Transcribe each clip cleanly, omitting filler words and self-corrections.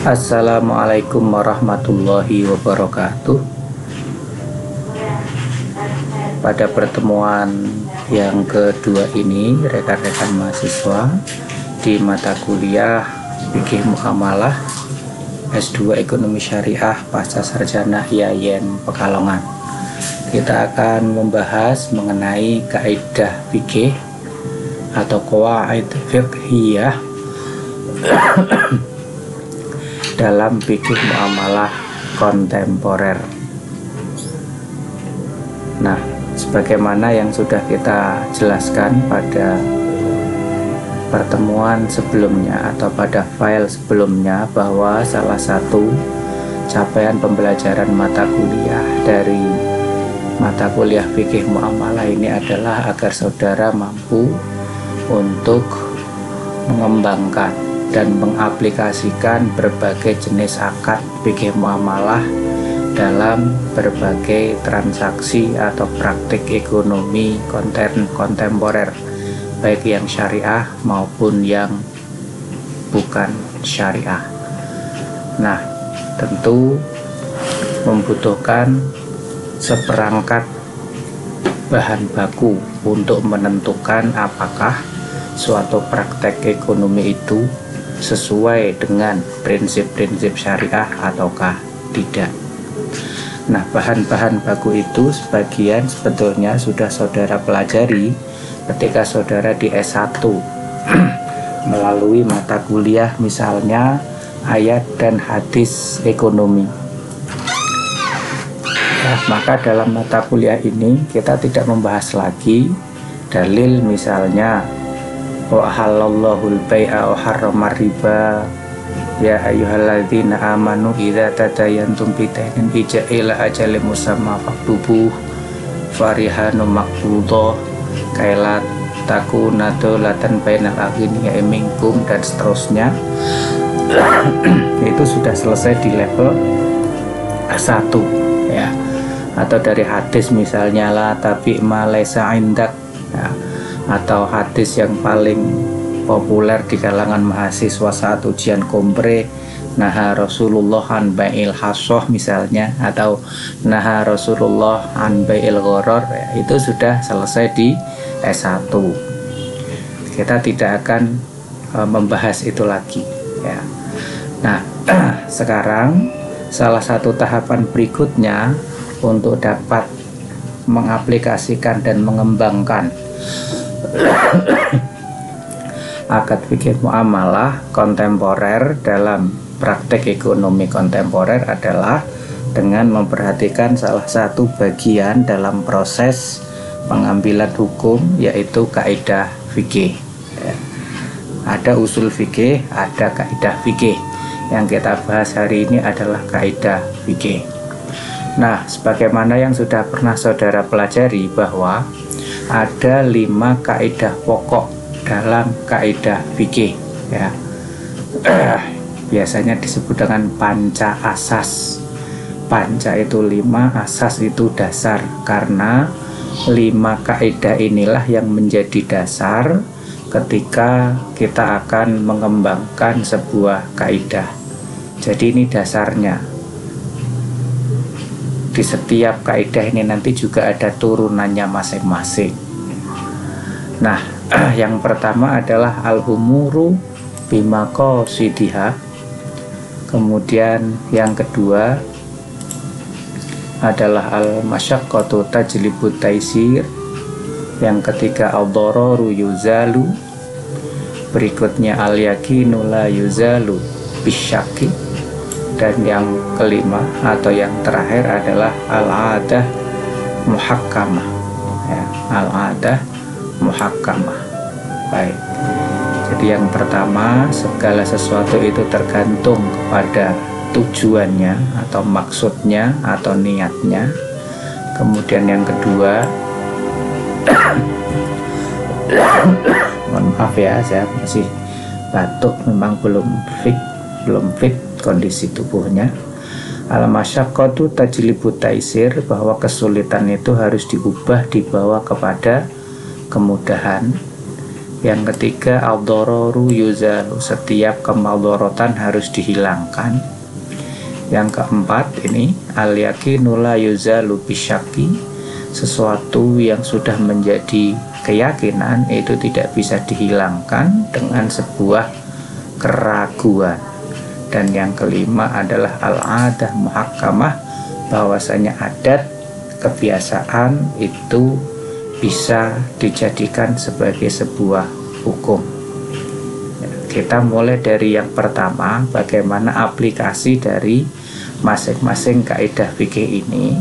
Assalamualaikum warahmatullahi wabarakatuh. Pada pertemuan yang kedua ini, rekan-rekan mahasiswa di mata kuliah Fikih Muamalah S2 Ekonomi Syariah Pasca Sarjana IAIN Pekalongan, kita akan membahas mengenai kaidah fikih atau qawaid fiqhiyah dalam fikih muamalah kontemporer. Nah, sebagaimana yang sudah kita jelaskan pada pertemuan sebelumnya atau pada file sebelumnya, bahwa salah satu capaian pembelajaran mata kuliah dari mata kuliah fikih muamalah ini adalah agar saudara mampu untuk mengembangkan dan mengaplikasikan berbagai jenis akad fikih muamalah dalam berbagai transaksi atau praktik ekonomi kontemporer, baik yang syariah maupun yang bukan syariah. Nah, tentu membutuhkan seperangkat bahan baku untuk menentukan apakah suatu praktek ekonomi itu sesuai dengan prinsip-prinsip syariah ataukah tidak. Nah, bahan-bahan baku itu sebagian sebetulnya sudah saudara pelajari ketika saudara di S1 melalui mata kuliah misalnya ayat dan hadis ekonomi. Nah, maka dalam mata kuliah ini kita tidak membahas lagi dalil misalnya wa halallahu al-bai'a wa harrama riba ya ayyuhalladzina amanu idza tadayantum bidainin ila ajalin musamma faktubuh farihanu maqbudah kaila takuna dolatan bainal aghniya minkum dan seterusnya. Itu sudah selesai di level 1 ya. Atau dari hadis misalnya la tapi ma laisa indak ya, atau hadis yang paling populer di kalangan mahasiswa saat ujian kompre, naha Rasulullah an bai'il hasoh misalnya, atau naha Rasulullah an bai'il ghoror ya, itu sudah selesai di S1. Kita tidak akan membahas itu lagi ya. Nah, sekarang salah satu tahapan berikutnya untuk dapat mengaplikasikan dan mengembangkan akad fikih muamalah kontemporer dalam praktek ekonomi kontemporer adalah dengan memperhatikan salah satu bagian dalam proses pengambilan hukum, yaitu kaidah fikih ya. Ada usul fikih, ada kaidah fikih. Yang kita bahas hari ini adalah kaidah fikih. Nah, sebagaimana yang sudah pernah saudara pelajari bahwa ada 5 kaidah pokok dalam kaidah fikih ya. Biasanya disebut dengan panca asas. Panca itu 5, asas itu dasar, karena 5 kaidah inilah yang menjadi dasar ketika kita akan mengembangkan sebuah kaidah. Jadi ini dasarnya. Di setiap kaidah ini nanti juga ada turunannya masing-masing. Nah, yang pertama adalah al-umuru bimaqasidiha. Kemudian yang kedua adalah al-masyaqqatu tajlibut taisir. Yang ketiga al-dararu yuzalu. Berikutnya al-yaqinu la yuzalu bisyakki. Dan yang kelima atau yang terakhir adalah al-adah muhakkamah ya, al-adah muhakkamah. Baik, jadi yang pertama, segala sesuatu itu tergantung kepada tujuannya atau maksudnya atau niatnya. Kemudian yang kedua, mohon maaf ya, saya masih batuk, memang belum fit kondisi tubuhnya. Al-masyaqqatu tajlibut taisir, bahwa kesulitan itu harus diubah, dibawa kepada kemudahan. Yang ketiga, al-dororu yuzalu, setiap kemadorotan harus dihilangkan. Yang keempat ini, al-yakinu la yuzalu bisyaki, sesuatu yang sudah menjadi keyakinan itu tidak bisa dihilangkan dengan sebuah keraguan. Dan yang kelima adalah al-adah muhakkamah, bahwasanya adat, kebiasaan itu bisa dijadikan sebagai sebuah hukum. Kita mulai dari yang pertama, bagaimana aplikasi dari masing-masing kaidah fikih ini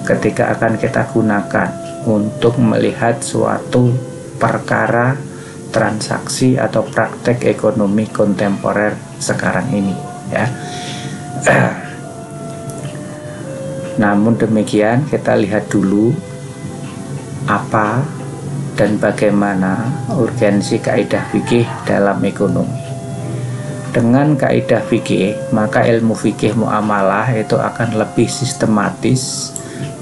ketika akan kita gunakan untuk melihat suatu perkara, transaksi atau praktek ekonomi kontemporer sekarang ini, ya. Namun demikian, kita lihat dulu apa dan bagaimana urgensi kaidah fikih dalam ekonomi. Dengan kaidah fikih, maka ilmu fikih muamalah itu akan lebih sistematis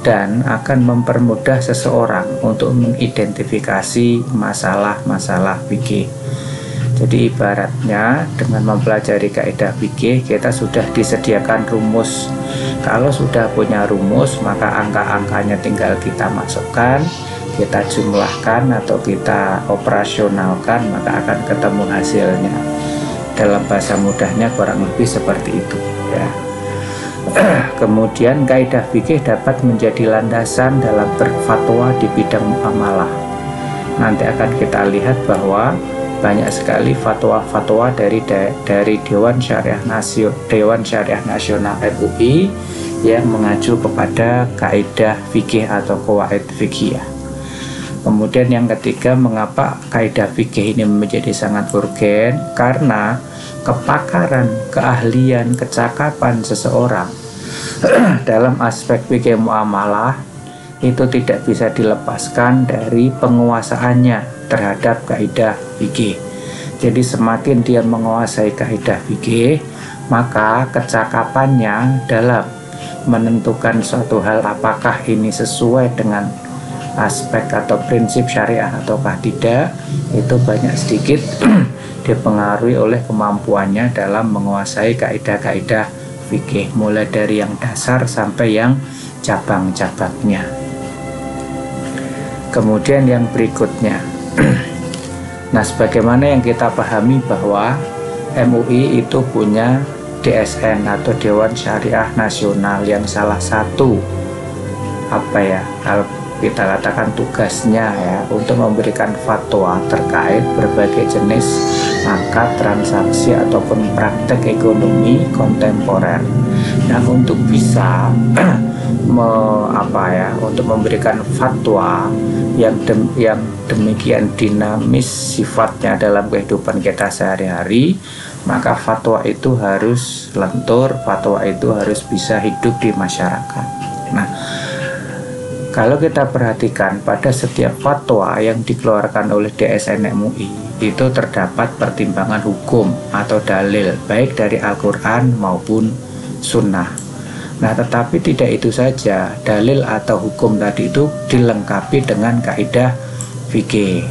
dan akan mempermudah seseorang untuk mengidentifikasi masalah-masalah fikih. Jadi ibaratnya dengan mempelajari kaidah fikih, kita sudah disediakan rumus. Kalau sudah punya rumus, maka angka-angkanya tinggal kita masukkan, kita jumlahkan atau kita operasionalkan, maka akan ketemu hasilnya. Dalam bahasa mudahnya kurang lebih seperti itu, ya. Kemudian kaidah fikih dapat menjadi landasan dalam berfatwa di bidang muamalah. Nanti akan kita lihat bahwa banyak sekali fatwa-fatwa dari Dewan Syariah Nasional MUI yang mengacu kepada kaidah fikih atau qawaid fiqhiyah. Kemudian yang ketiga, mengapa kaidah fikih ini menjadi sangat urgen? Karena kepakaran, keahlian, kecakapan seseorang dalam aspek fikih muamalah itu tidak bisa dilepaskan dari penguasaannya terhadap kaidah fikih. Jadi semakin dia menguasai kaidah fikih, maka kecakapannya dalam menentukan suatu hal apakah ini sesuai dengan aspek atau prinsip syariah ataukah tidak, itu banyak sedikit dipengaruhi oleh kemampuannya dalam menguasai kaidah-kaidah fikih, mulai dari yang dasar sampai yang cabang-cabangnya. Kemudian yang berikutnya, nah sebagaimana yang kita pahami bahwa MUI itu punya DSN atau Dewan Syariah Nasional yang salah satu kalau kita katakan tugasnya ya untuk memberikan fatwa terkait berbagai jenis akad, transaksi ataupun praktek ekonomi kontemporer. Nah, untuk bisa untuk memberikan fatwa yang demikian dinamis sifatnya dalam kehidupan kita sehari-hari, maka fatwa itu harus lentur, fatwa itu harus bisa hidup di masyarakat. Nah, kalau kita perhatikan pada setiap fatwa yang dikeluarkan oleh DSN MUI itu terdapat pertimbangan hukum atau dalil baik dari Al-Quran maupun Sunnah. Nah, tetapi tidak itu saja, dalil atau hukum tadi itu dilengkapi dengan kaidah fikih.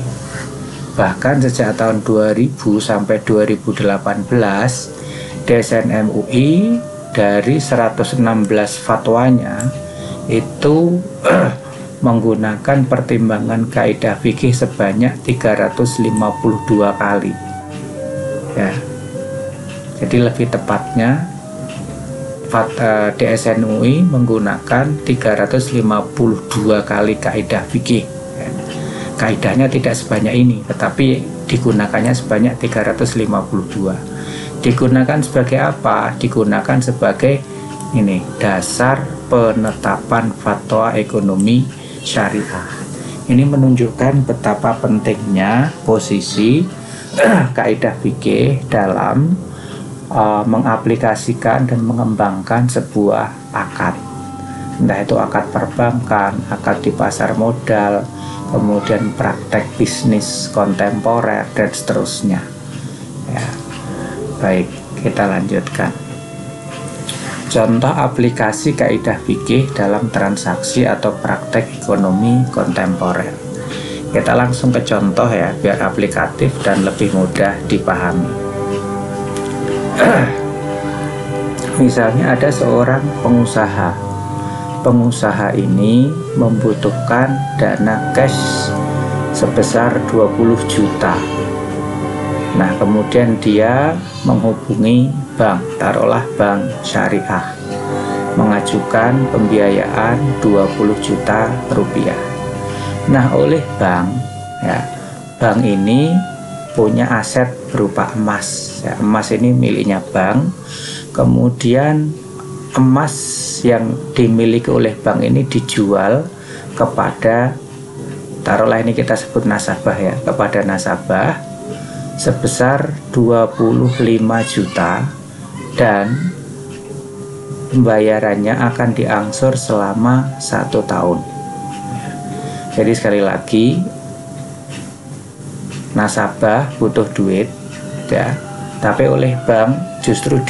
Bahkan sejak tahun 2000 sampai 2018 DSN MUI dari 116 fatwanya itu menggunakan pertimbangan kaidah fikih sebanyak 352 kali, ya. Jadi lebih tepatnya DSN MUI menggunakan 352 kali kaidah fikih, ya. Kaidahnya tidak sebanyak ini, tetapi digunakannya sebanyak 352. Digunakan sebagai apa? Digunakan sebagai dasar penetapan fatwa ekonomi syariah. Ini menunjukkan betapa pentingnya posisi kaidah fikih dalam mengaplikasikan dan mengembangkan sebuah akad, entah itu akad perbankan, akad di pasar modal, kemudian praktek bisnis kontemporer dan seterusnya, ya. Baik, kita lanjutkan. Contoh aplikasi kaidah fikih dalam transaksi atau praktek ekonomi kontemporer. Kita langsung ke contoh ya, biar aplikatif dan lebih mudah dipahami. Misalnya ada seorang pengusaha. Pengusaha ini membutuhkan dana cash sebesar 20 juta. Nah, kemudian dia menghubungi bank, taruhlah bank syariah, mengajukan pembiayaan 20 juta rupiah. Nah, oleh bank ya, bank ini punya aset berupa emas ya, emas ini miliknya bank. Kemudian emas yang dimiliki oleh bank ini dijual kepada, taruhlah ini kita sebut nasabah ya, kepada nasabah sebesar 25 juta, dan pembayarannya akan diangsur selama 1 tahun. Jadi sekali lagi, nasabah butuh duit ya, tapi oleh bank justru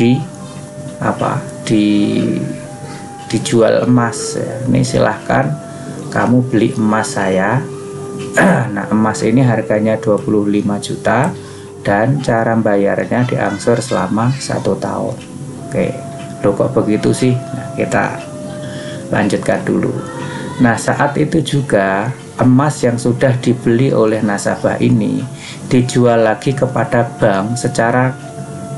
dijual emas ya. Ini silahkan kamu beli emas saya. Nah, emas ini harganya 25 juta dan cara bayarnya diangsur selama 1 tahun. Oke, loh kok begitu sih? Nah, kita lanjutkan dulu. Nah, saat itu juga emas yang sudah dibeli oleh nasabah ini dijual lagi kepada bank secara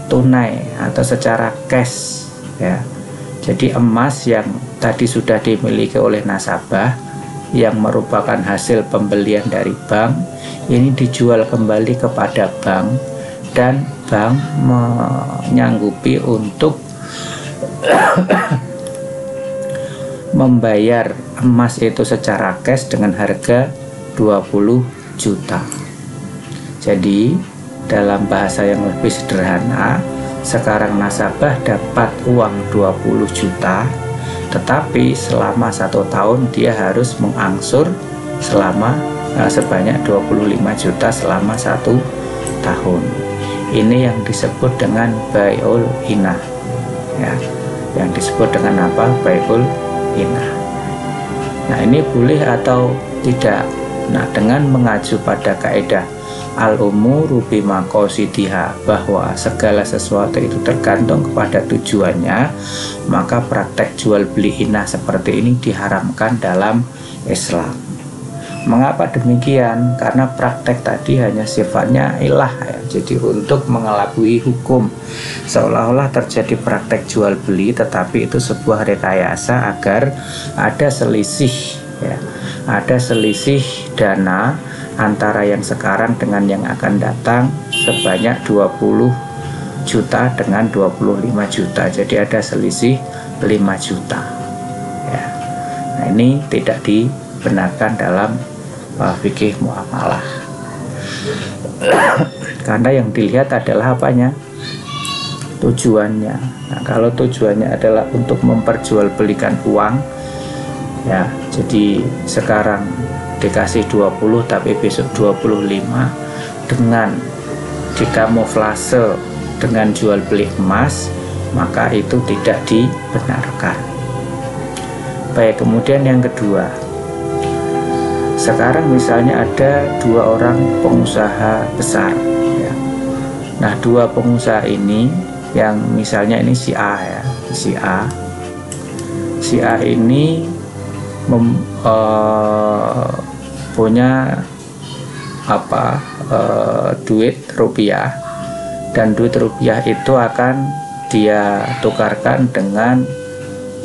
tunai atau secara cash ya. Jadi emas yang tadi sudah dimiliki oleh nasabah yang merupakan hasil pembelian dari bank ini dijual kembali kepada bank, dan bank menyanggupi untuk membayar emas itu secara cash dengan harga 20 juta. Jadi dalam bahasa yang lebih sederhana, sekarang nasabah dapat uang 20 juta, tetapi selama 1 tahun dia harus mengangsur sebanyak 25 juta selama 1 tahun. Ini yang disebut dengan bai'ul inah ya. Yang disebut dengan apa? Bai'ul inah. Nah, ini boleh atau tidak? Nah, dengan mengacu pada kaidah al-umuru bimaqasidiha, bahwa segala sesuatu itu tergantung kepada tujuannya, maka praktek jual beli inah seperti ini diharamkan dalam Islam. Mengapa demikian? Karena praktek tadi hanya sifatnya ilah ya. Jadi untuk mengelabui hukum, seolah-olah terjadi praktek jual beli, tetapi itu sebuah rekayasa agar ada selisih ya. Ada selisih dana antara yang sekarang dengan yang akan datang sebanyak 20 juta dengan 25 juta. Jadi ada selisih 5 juta ya. Nah, ini tidak dibenarkan dalam fikih muamalah. Karena yang dilihat adalah apanya? Tujuannya. Nah, kalau tujuannya adalah untuk memperjualbelikan uang ya, jadi sekarang dikasih 20 tapi besok 25, dengan dikamuflase dengan jual beli emas, maka itu tidak dibenarkan. Baik, kemudian yang kedua, sekarang misalnya ada 2 orang pengusaha besar ya. Nah, 2 pengusaha ini, yang misalnya ini si A ya, si A ini punya duit rupiah, dan duit rupiah itu akan dia tukarkan dengan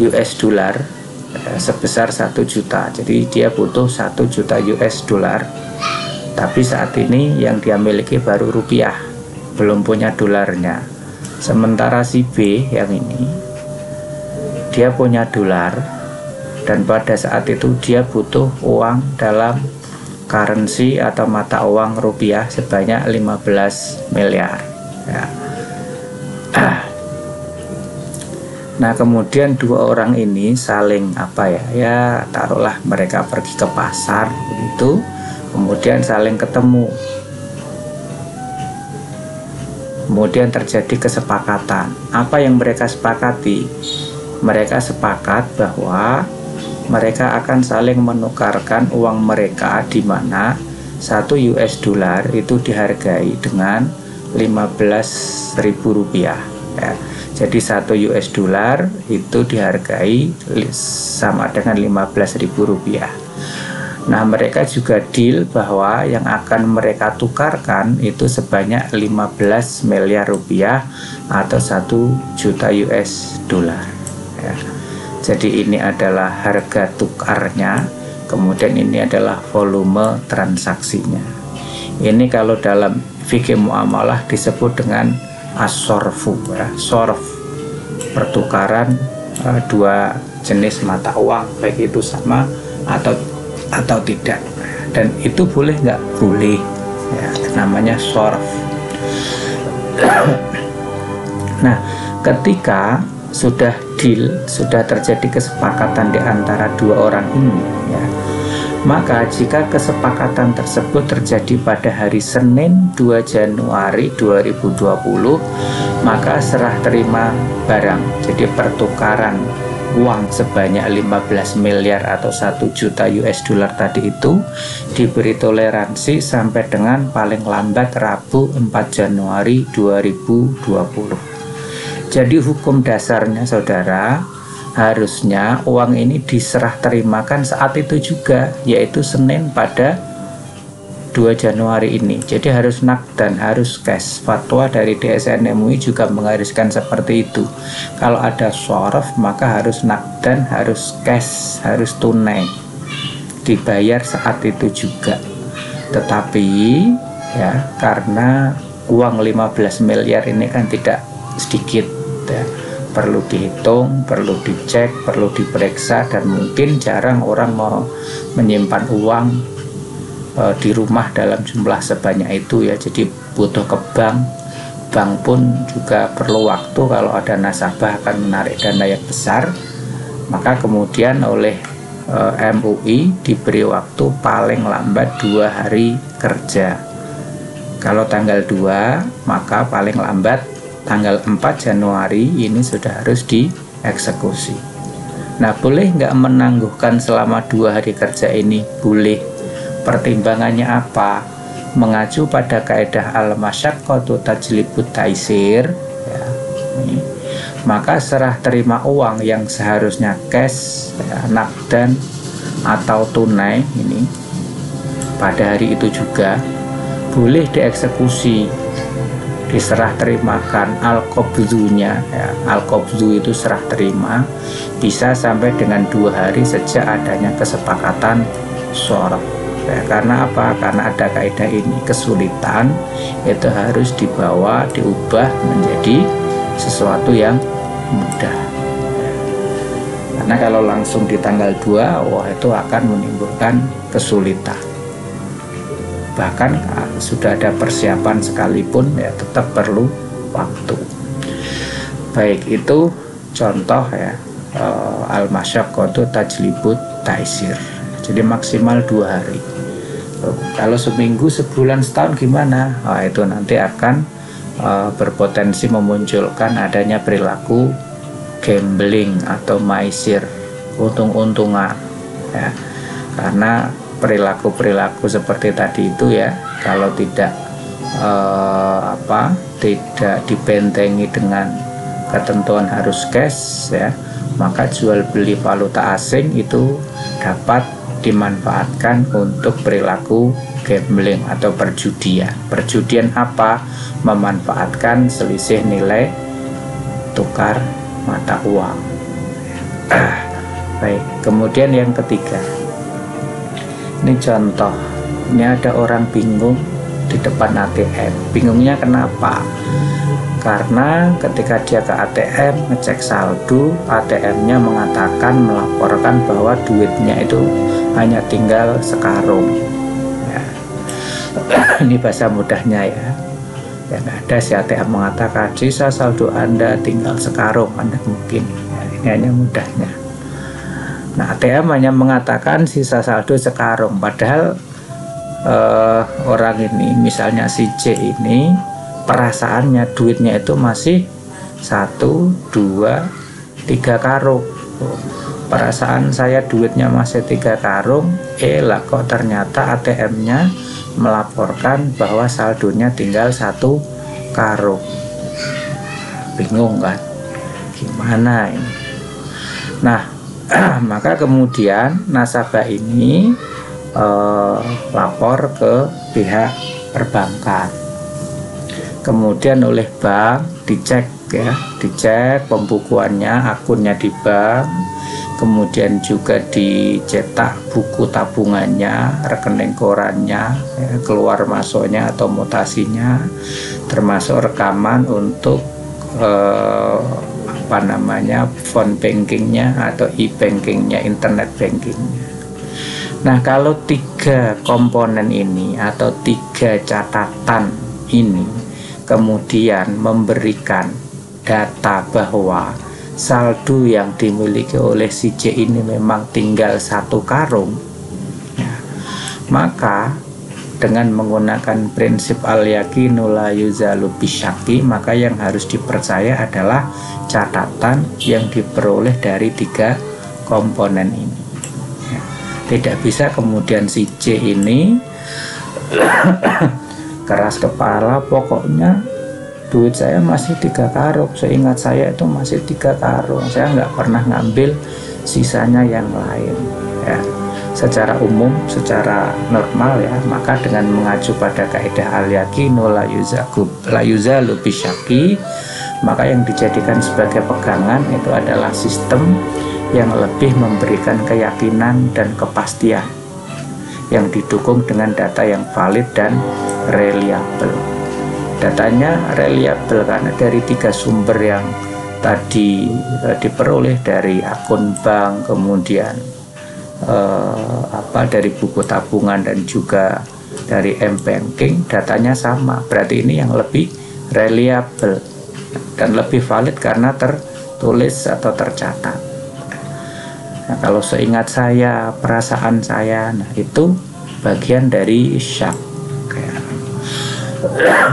US dollar sebesar 1 juta. Jadi dia butuh 1 juta US dollar, tapi saat ini yang dia miliki baru rupiah, belum punya dolarnya. Sementara si B yang ini, dia punya dolar, dan pada saat itu dia butuh uang dalam currency atau mata uang rupiah sebanyak 15 miliar ya. Nah, kemudian 2 orang ini saling ya taruhlah mereka pergi ke pasar begitu, kemudian saling ketemu, kemudian terjadi kesepakatan. Apa yang mereka sepakati? Mereka sepakat bahwa mereka akan saling menukarkan uang mereka, di mana 1 US dollar itu dihargai dengan 15.000 rupiah ya. Jadi 1 US dollar itu dihargai sama dengan 15.000 rupiah. Nah, mereka juga deal bahwa yang akan mereka tukarkan itu sebanyak 15 miliar rupiah atau 1 juta US dollar ya. Jadi ini adalah harga tukarnya, kemudian ini adalah volume transaksinya. Ini kalau dalam fikih muamalah disebut dengan as-sorfu ya. Sorf, pertukaran dua jenis mata uang, baik itu sama atau tidak, dan itu boleh nggak? Boleh ya, namanya sorf. Nah, ketika sudah deal, sudah terjadi kesepakatan di antara dua orang ini ya, maka jika kesepakatan tersebut terjadi pada hari Senin 2 Januari 2020, maka serah terima barang, jadi pertukaran uang sebanyak 15 miliar atau 1 juta US dollar tadi itu diberi toleransi sampai dengan paling lambat Rabu 4 Januari 2020. Jadi hukum dasarnya saudara, harusnya uang ini diserah terimakan saat itu juga, yaitu Senin pada 2 Januari ini. Jadi harus nakdan, harus cash. Fatwa dari DSN MUI juga menggariskan seperti itu. Kalau ada sorf maka harus nakdan, harus cash, harus tunai, dibayar saat itu juga. Tetapi ya, karena uang 15 miliar ini kan tidak sedikit ya, perlu dihitung, perlu dicek, perlu diperiksa, dan mungkin jarang orang mau menyimpan uang di rumah dalam jumlah sebanyak itu ya. Jadi butuh ke bank pun juga perlu waktu. Kalau ada nasabah akan menarik dana yang besar, maka kemudian oleh MUI diberi waktu paling lambat 2 hari kerja. Kalau tanggal 2, maka paling lambat tanggal 4 Januari ini sudah harus dieksekusi. Nah, boleh nggak menangguhkan selama 2 hari kerja ini? Boleh. Pertimbangannya apa? Mengacu pada kaidah al-masyaqqatu tajlibut taisir ya, maka serah terima uang yang seharusnya cash ya, nakdan atau tunai ini pada hari itu juga boleh dieksekusi, diserah terimakan al-qabdunya ya. Al-qabdu itu serah terima, bisa sampai dengan 2 hari sejak adanya kesepakatan sorf ya. Karena apa? Karena ada kaidah ini, kesulitan itu harus diubah menjadi sesuatu yang mudah ya. Karena kalau langsung di tanggal 2, wah itu akan menimbulkan kesulitan. Bahkan sudah ada persiapan sekalipun ya tetap perlu waktu. Baik, itu contoh ya, al-masyaqqatu tajlibut taisir. Jadi maksimal 2 hari. Kalau seminggu, sebulan, setahun gimana? Itu nanti akan berpotensi memunculkan adanya perilaku gambling atau maisir, untung-untungan ya. Karena perilaku seperti tadi itu ya, kalau tidak tidak dibentengi dengan ketentuan harus cash ya, maka jual beli valuta asing itu dapat dimanfaatkan untuk perilaku gambling atau perjudian. Perjudian apa? Memanfaatkan selisih nilai tukar mata uang. Baik, kemudian yang ketiga, ini contoh. Ini ada orang bingung di depan ATM. Bingungnya kenapa? Karena ketika dia ke ATM ngecek saldo, ATM-nya melaporkan bahwa duitnya itu hanya tinggal sekarung ya. Ini bahasa mudahnya ya. Yang ada si ATM mengatakan sisa saldo Anda tinggal sekarung, Anda mungkin ya, ini hanya mudahnya. Nah, ATM hanya mengatakan sisa saldo sekarung, padahal orang ini, misalnya si C ini, perasaannya duitnya itu masih 1, 2, 3 karung. Perasaan saya duitnya masih 3 karung, lah kok ternyata ATM-nya melaporkan bahwa saldonya tinggal 1 karung. Bingung kan? Gimana ini? Nah, maka kemudian nasabah ini lapor ke pihak perbankan. Kemudian oleh bank dicek ya, dicek pembukuannya, akunnya di bank, kemudian juga dicetak buku tabungannya, rekening korannya, ya, keluar masuknya atau mutasinya, termasuk rekaman untuk phone bankingnya atau e-bankingnya, internet bankingnya. Nah, kalau 3 komponen ini atau 3 catatan ini kemudian memberikan data bahwa saldo yang dimiliki oleh si C ini memang tinggal 1 karung, ya, maka dengan menggunakan prinsip al-yaqinu la yuzalu bisyaki, maka yang harus dipercaya adalah catatan yang diperoleh dari 3 komponen ini. Ya, tidak bisa kemudian si C ini keras kepala, pokoknya duit saya masih 3 karung, seingat saya itu masih 3 karung, saya nggak pernah ngambil sisanya yang lain. Ya, secara umum, secara normal ya, maka dengan mengacu pada kaidah al-yaqinu la yuzalu bisyaki, maka yang dijadikan sebagai pegangan itu adalah sistem yang lebih memberikan keyakinan dan kepastian yang didukung dengan data yang valid dan reliable. Datanya reliable karena dari 3 sumber yang tadi diperoleh, dari akun bank, kemudian dari buku tabungan dan juga dari m-banking, datanya sama. Berarti ini yang lebih reliable dan lebih valid karena tertulis atau tercatat. Nah, kalau seingat saya, perasaan saya, nah itu bagian dari syak.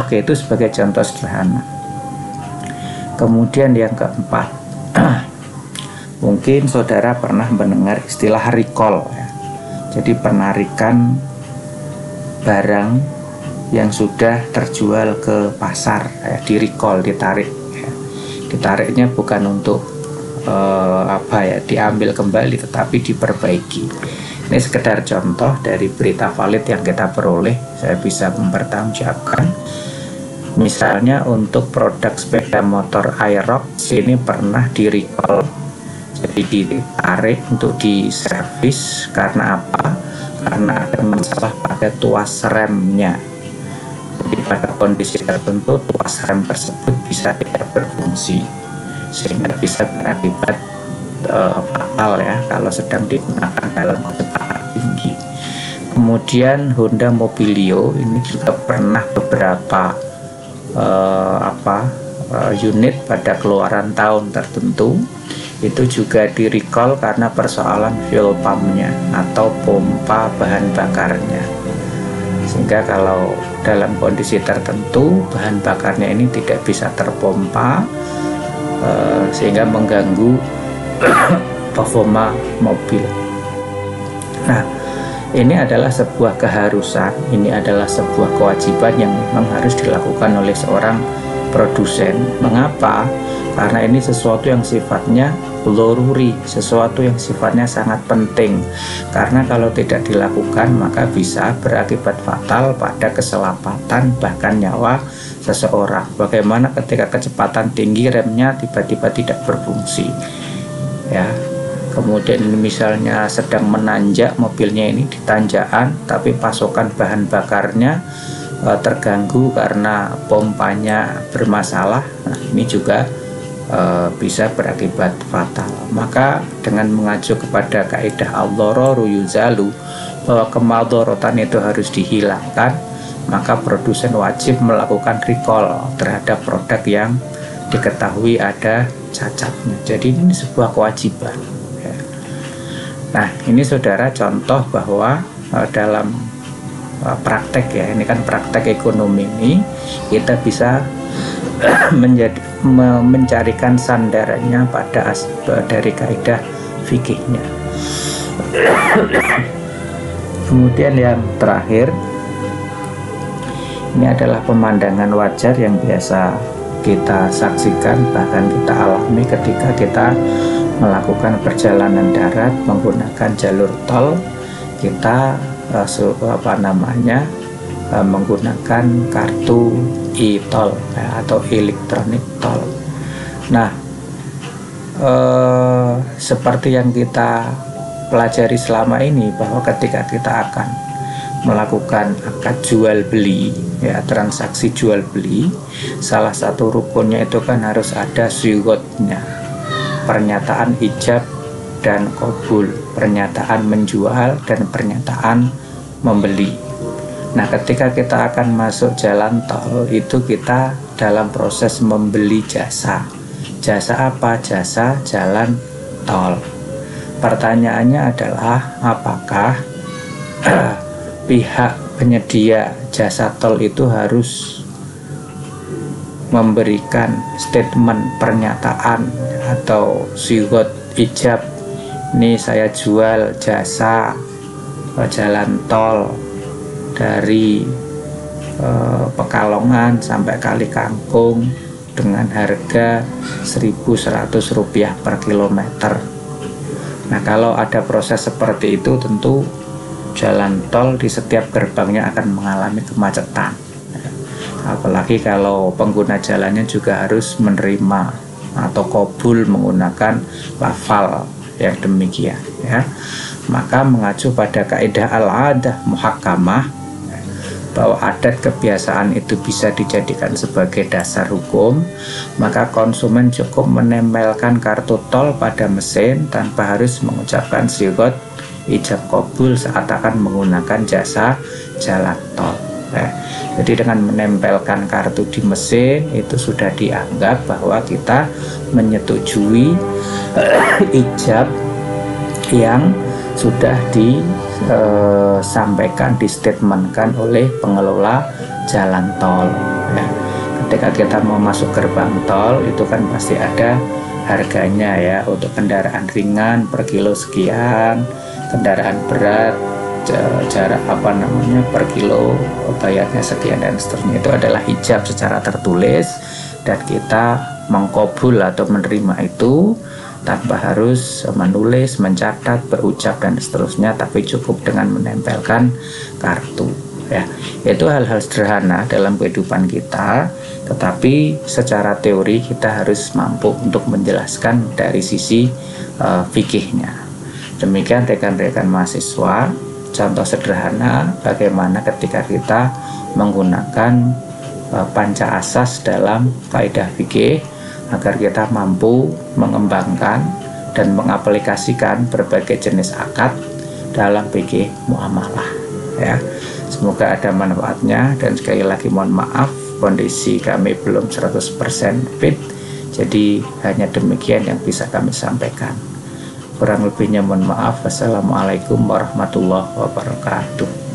Oke, itu sebagai contoh sederhana. Kemudian yang keempat, mungkin saudara pernah mendengar istilah recall ya. Jadi penarikan barang yang sudah terjual ke pasar ya, di recall, ditarik ya. Ditariknya bukan untuk diambil kembali, tetapi diperbaiki. Ini sekedar contoh dari berita valid yang kita peroleh. Saya bisa mempertanggungjawabkan. Misalnya untuk produk sepeda motor Aerox ini pernah di recall, jadi ditarik untuk diservis. Karena apa? Karena ada masalah pada tuas remnya. Jadi pada kondisi tertentu tuas rem tersebut bisa tidak berfungsi, sehingga bisa berakibat fatal ya kalau sedang digunakan dalam kecepatan tinggi. Kemudian Honda Mobilio ini juga pernah beberapa unit pada keluaran tahun tertentu itu juga di recall karena persoalan fuel pumpnya atau pompa bahan bakarnya, sehingga kalau dalam kondisi tertentu bahan bakarnya ini tidak bisa terpompa, sehingga mengganggu performa mobil. Nah, ini adalah sebuah keharusan, ini adalah sebuah kewajiban yang memang harus dilakukan oleh seorang produsen. Mengapa? Karena ini sesuatu yang sifatnya loruri, sesuatu yang sifatnya sangat penting. Karena kalau tidak dilakukan maka bisa berakibat fatal pada keselamatan bahkan nyawa seseorang. Bagaimana ketika kecepatan tinggi remnya tiba-tiba tidak berfungsi ya. Kemudian misalnya sedang menanjak, mobilnya ini di tanjakan tapi pasokan bahan bakarnya terganggu karena pompanya bermasalah. Nah, ini juga bisa berakibat fatal. Maka dengan mengacu kepada kaidah al-dhararu yuzalu, bahwa kemadharatan itu harus dihilangkan, maka produsen wajib melakukan recall terhadap produk yang diketahui ada cacatnya. Jadi ini sebuah kewajiban ya. Nah, ini saudara contoh bahwa dalam praktek ya, ini kan praktek ekonomi, ini kita bisa mencarikan sandarannya pada dari kaidah fikihnya. Kemudian yang terakhir, Ini adalah pemandangan wajar yang biasa kita saksikan, bahkan kita alami ketika kita melakukan perjalanan darat menggunakan jalur tol. Kita menggunakan kartu e-tol atau electronic toll. Nah, seperti yang kita pelajari selama ini, bahwa ketika kita akan melakukan akad jual beli, ya, transaksi jual beli, salah satu rukunnya itu kan harus ada syighotnya, pernyataan ijab dan qabul, pernyataan menjual dan pernyataan membeli. Nah, ketika kita akan masuk jalan tol, itu kita dalam proses membeli jasa. Jasa apa? Jasa jalan tol. Pertanyaannya adalah, apakah pihak penyedia jasa tol itu harus memberikan statement pernyataan atau syighot ijab, ini saya jual jasa jalan tol dari Pekalongan sampai Kali Kangkung dengan harga Rp1.100 per kilometer. Nah, kalau ada proses seperti itu, tentu jalan tol di setiap gerbangnya akan mengalami kemacetan. Apalagi kalau pengguna jalannya juga harus menerima atau qabul menggunakan lafal yang demikian, ya. Maka mengacu pada kaidah al-adah muhakkamah, bahwa adat kebiasaan itu bisa dijadikan sebagai dasar hukum, maka konsumen cukup menempelkan kartu tol pada mesin tanpa harus mengucapkan syighot ijab qabul saat akan menggunakan jasa jalan tol. Jadi dengan menempelkan kartu di mesin itu sudah dianggap bahwa kita menyetujui ijab yang sudah disampaikan, distatementkan oleh pengelola jalan tol. Ketika kita mau masuk gerbang tol itu kan pasti ada harganya, ya. Untuk kendaraan ringan per kilo sekian, kendaraan berat jarak per kilo bayarnya sekian dan seterusnya. Itu adalah ijab secara tertulis dan kita mengqabul atau menerima itu tanpa harus menulis, mencatat, berucap dan seterusnya, tapi cukup dengan menempelkan kartu, ya. Itu hal-hal sederhana dalam kehidupan kita, tetapi secara teori kita harus mampu untuk menjelaskan dari sisi fikihnya. Demikian rekan-rekan mahasiswa, contoh sederhana bagaimana ketika kita menggunakan panca asas dalam kaidah fikih agar kita mampu mengembangkan dan mengaplikasikan berbagai jenis akad dalam fikih muamalah, ya. Semoga ada manfaatnya, dan sekali lagi mohon maaf kondisi kami belum 100% fit, jadi hanya demikian yang bisa kami sampaikan. Kurang lebihnya mohon maaf. Wassalamualaikum warahmatullahi wabarakatuh.